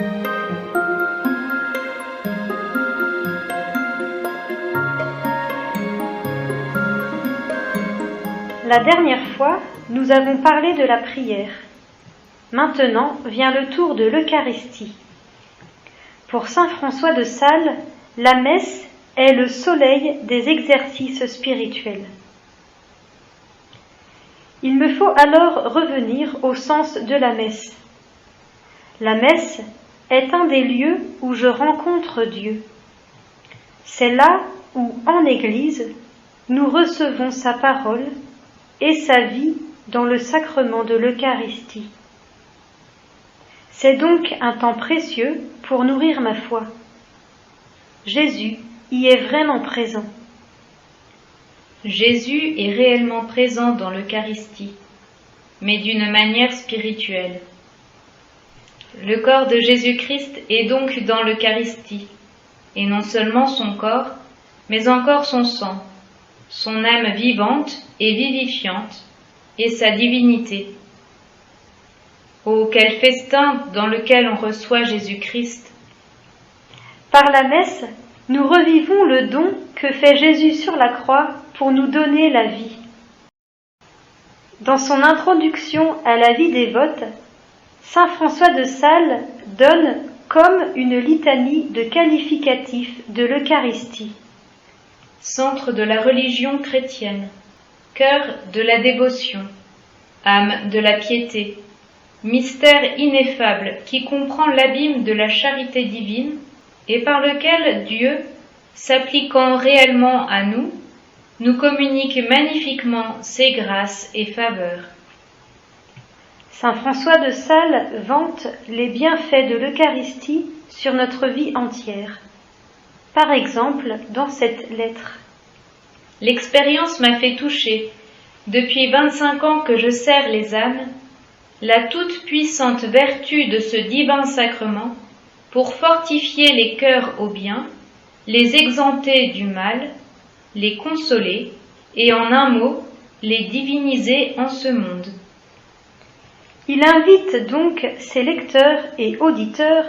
La dernière fois, nous avons parlé de la prière. Maintenant vient le tour de l'Eucharistie. Pour saint François de Sales, la messe est le soleil des exercices spirituels. Il me faut alors revenir au sens de la messe. La messe est un des lieux où je rencontre Dieu. C'est là où, en Église, nous recevons sa parole et sa vie dans le sacrement de l'Eucharistie. C'est donc un temps précieux pour nourrir ma foi. Jésus y est vraiment présent. Jésus est réellement présent dans l'Eucharistie, mais d'une manière spirituelle. Le corps de Jésus-Christ est donc dans l'Eucharistie, et non seulement son corps, mais encore son sang, son âme vivante et vivifiante, et sa divinité. Oh, quel festin dans lequel on reçoit Jésus-Christ! Par la messe, nous revivons le don que fait Jésus sur la croix pour nous donner la vie. Dans son introduction à la vie dévote, saint François de Sales donne comme une litanie de qualificatifs de l'Eucharistie. Centre de la religion chrétienne, cœur de la dévotion, âme de la piété, mystère ineffable qui comprend l'abîme de la charité divine et par lequel Dieu, s'appliquant réellement à nous, nous communique magnifiquement ses grâces et faveurs. Saint François de Sales vante les bienfaits de l'Eucharistie sur notre vie entière. Par exemple, dans cette lettre. L'expérience m'a fait toucher, depuis 25 ans que je sers les âmes, la toute-puissante vertu de ce divin sacrement pour fortifier les cœurs au bien, les exempter du mal, les consoler et en un mot, les diviniser en ce monde. Il invite donc ses lecteurs et auditeurs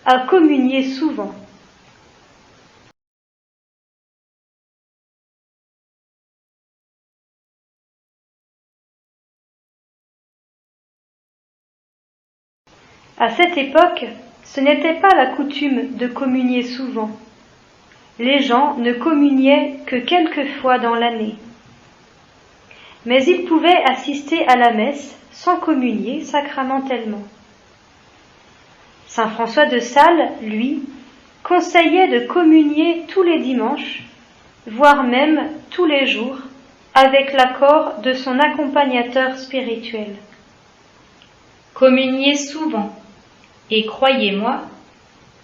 à communier souvent. À cette époque, ce n'était pas la coutume de communier souvent. Les gens ne communiaient que quelques fois dans l'année. Mais ils pouvaient assister à la messe sans communier sacramentellement. Saint François de Sales, lui, conseillait de communier tous les dimanches, voire même tous les jours, avec l'accord de son accompagnateur spirituel. Communiez souvent, et croyez-moi,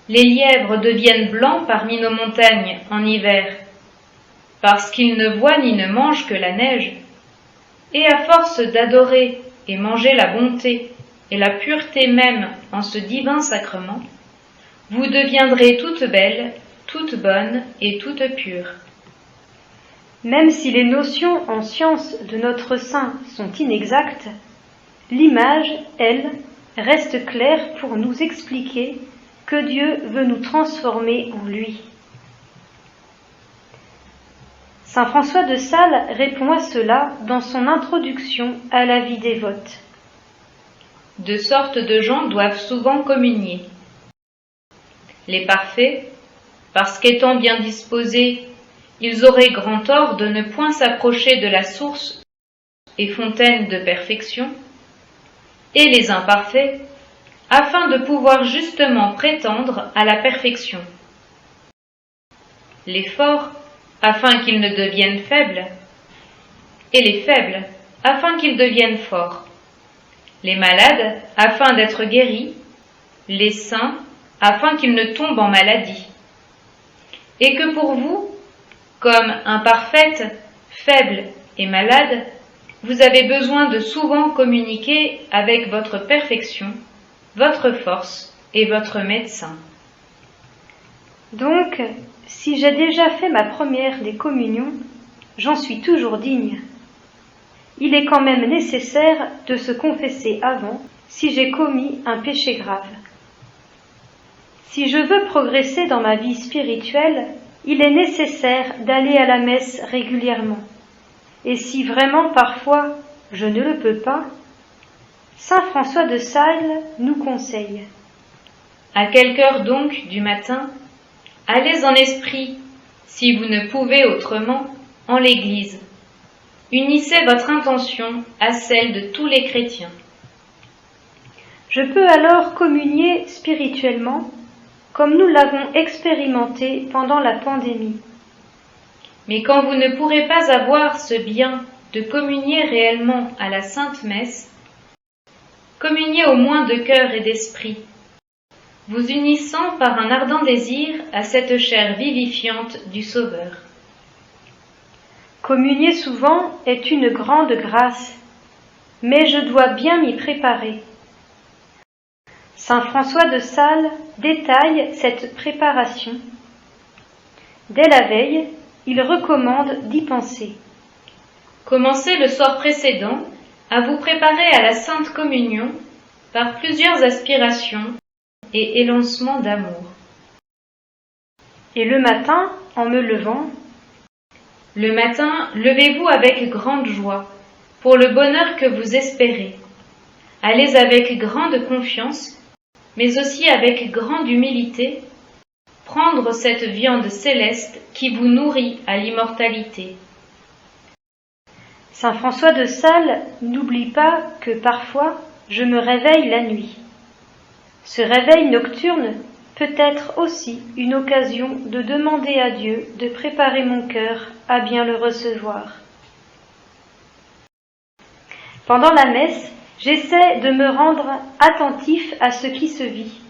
les lièvres deviennent blancs parmi nos montagnes en hiver, parce qu'ils ne voient ni ne mangent que la neige, et à force d'adorer et manger la bonté et la pureté même en ce divin sacrement, vous deviendrez toutes belles, toutes bonnes et toutes pures. Même si les notions en science de notre saint sont inexactes, l'image, elle, reste claire pour nous expliquer que Dieu veut nous transformer en lui. Saint François de Sales répond à cela dans son introduction à la vie dévote. Deux sortes de gens doivent souvent communier. Les parfaits, parce qu'étant bien disposés, ils auraient grand tort de ne point s'approcher de la source et fontaine de perfection, et les imparfaits, afin de pouvoir justement prétendre à la perfection. Les forts, afin qu'ils ne deviennent faibles, et les faibles, afin qu'ils deviennent forts. Les malades, afin d'être guéris, les saints, afin qu'ils ne tombent en maladie. Et que pour vous, comme imparfaites, faibles et malades, vous avez besoin de souvent communiquer avec votre perfection, votre force et votre médecin. Donc, si j'ai déjà fait ma première des communions, j'en suis toujours digne. Il est quand même nécessaire de se confesser avant si j'ai commis un péché grave. Si je veux progresser dans ma vie spirituelle, il est nécessaire d'aller à la messe régulièrement. Et si vraiment parfois je ne le peux pas, saint François de Sales nous conseille. À quelque heure donc du matin, allez en esprit, si vous ne pouvez autrement, en l'Église. Unissez votre intention à celle de tous les chrétiens. Je peux alors communier spirituellement, comme nous l'avons expérimenté pendant la pandémie. Mais quand vous ne pourrez pas avoir ce bien de communier réellement à la Sainte Messe, communiez au moins de cœur et d'esprit, vous unissant par un ardent désir à cette chair vivifiante du Sauveur. Communier souvent est une grande grâce, mais je dois bien m'y préparer. Saint François de Sales détaille cette préparation. Dès la veille, il recommande d'y penser. Commencez le soir précédent à vous préparer à la Sainte Communion par plusieurs aspirations et élancements d'amour. Et le matin, en me levant, le matin, levez-vous avec grande joie pour le bonheur que vous espérez. Allez avec grande confiance, mais aussi avec grande humilité, prendre cette viande céleste qui vous nourrit à l'immortalité. Saint François de Sales n'oublie pas que parfois je me réveille la nuit. Ce réveil nocturne peut être aussi une occasion de demander à Dieu de préparer mon cœur à bien le recevoir. Pendant la messe, j'essaie de me rendre attentif à ce qui se vit,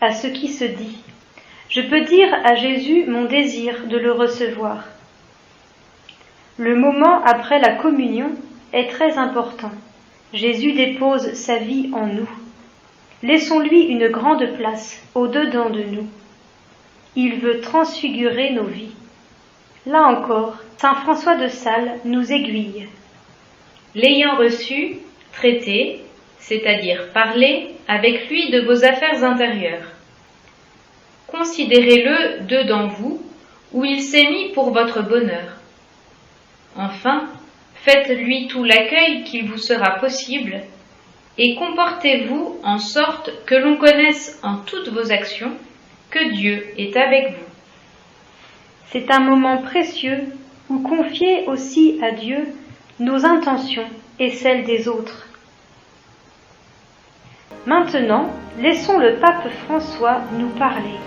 à ce qui se dit. Je peux dire à Jésus mon désir de le recevoir. Le moment après la communion est très important. Jésus dépose sa vie en nous. Laissons-lui une grande place au-dedans de nous. Il veut transfigurer nos vies. Là encore, saint François de Sales nous aiguille. L'ayant reçu, traitez, c'est-à-dire parlez avec lui de vos affaires intérieures. Considérez-le dedans vous, où il s'est mis pour votre bonheur. Enfin, faites-lui tout l'accueil qu'il vous sera possible, et comportez-vous en sorte que l'on connaisse en toutes vos actions que Dieu est avec vous. C'est un moment précieux où confier aussi à Dieu nos intentions et celles des autres. Maintenant, laissons le pape François nous parler.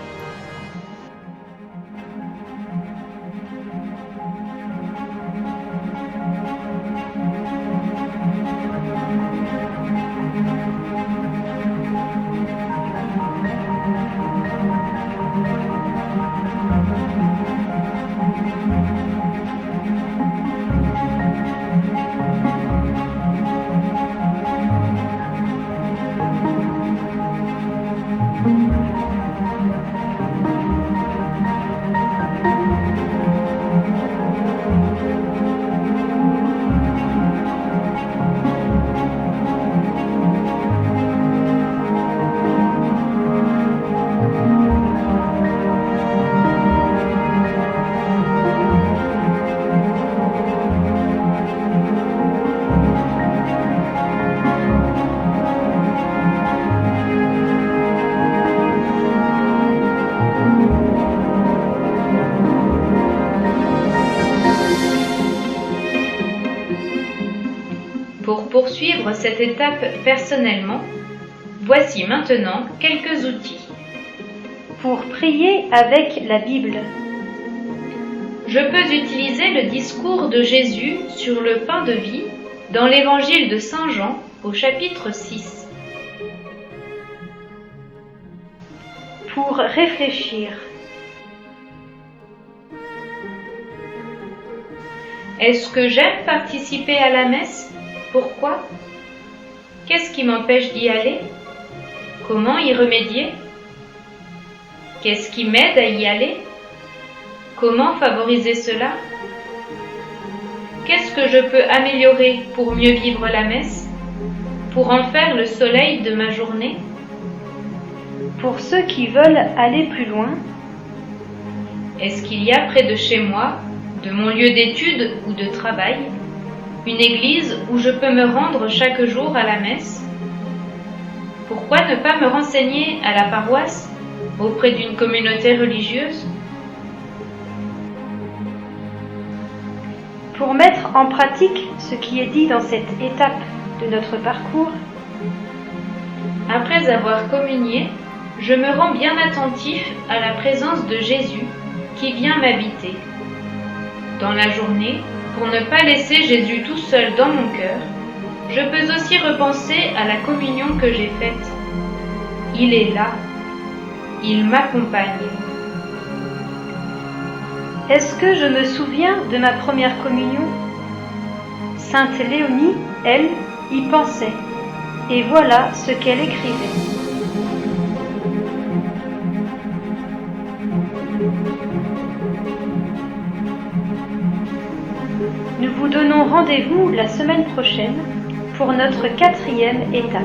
Pour poursuivre cette étape personnellement, voici maintenant quelques outils. Pour prier avec la Bible. Je peux utiliser le discours de Jésus sur le pain de vie dans l'évangile de Saint Jean au chapitre 6. Pour réfléchir. Est-ce que j'aime participer à la messe ? Pourquoi ? Qu'est-ce qui m'empêche d'y aller ? Comment y remédier ? Qu'est-ce qui m'aide à y aller ? Comment favoriser cela ? Qu'est-ce que je peux améliorer pour mieux vivre la messe ? Pour en faire le soleil de ma journée ? Pour ceux qui veulent aller plus loin, est-ce qu'il y a près de chez moi, de mon lieu d'étude ou de travail, une église où je peux me rendre chaque jour à la messe? Pourquoi ne pas me renseigner à la paroisse, auprès d'une communauté religieuse? pour mettre en pratique ce qui est dit dans cette étape de notre parcours, Après avoir communié, je me rends bien attentif à la présence de Jésus qui vient m'habiter. Dans la journée, pour ne pas laisser Jésus tout seul dans mon cœur, je peux aussi repenser à la communion que j'ai faite. Il est là, il m'accompagne. est-ce que je me souviens de ma première communion? Sainte Léonie, elle, y pensait, et voilà ce qu'elle écrivait. Nous vous donnons rendez-vous la semaine prochaine pour notre 4e étape.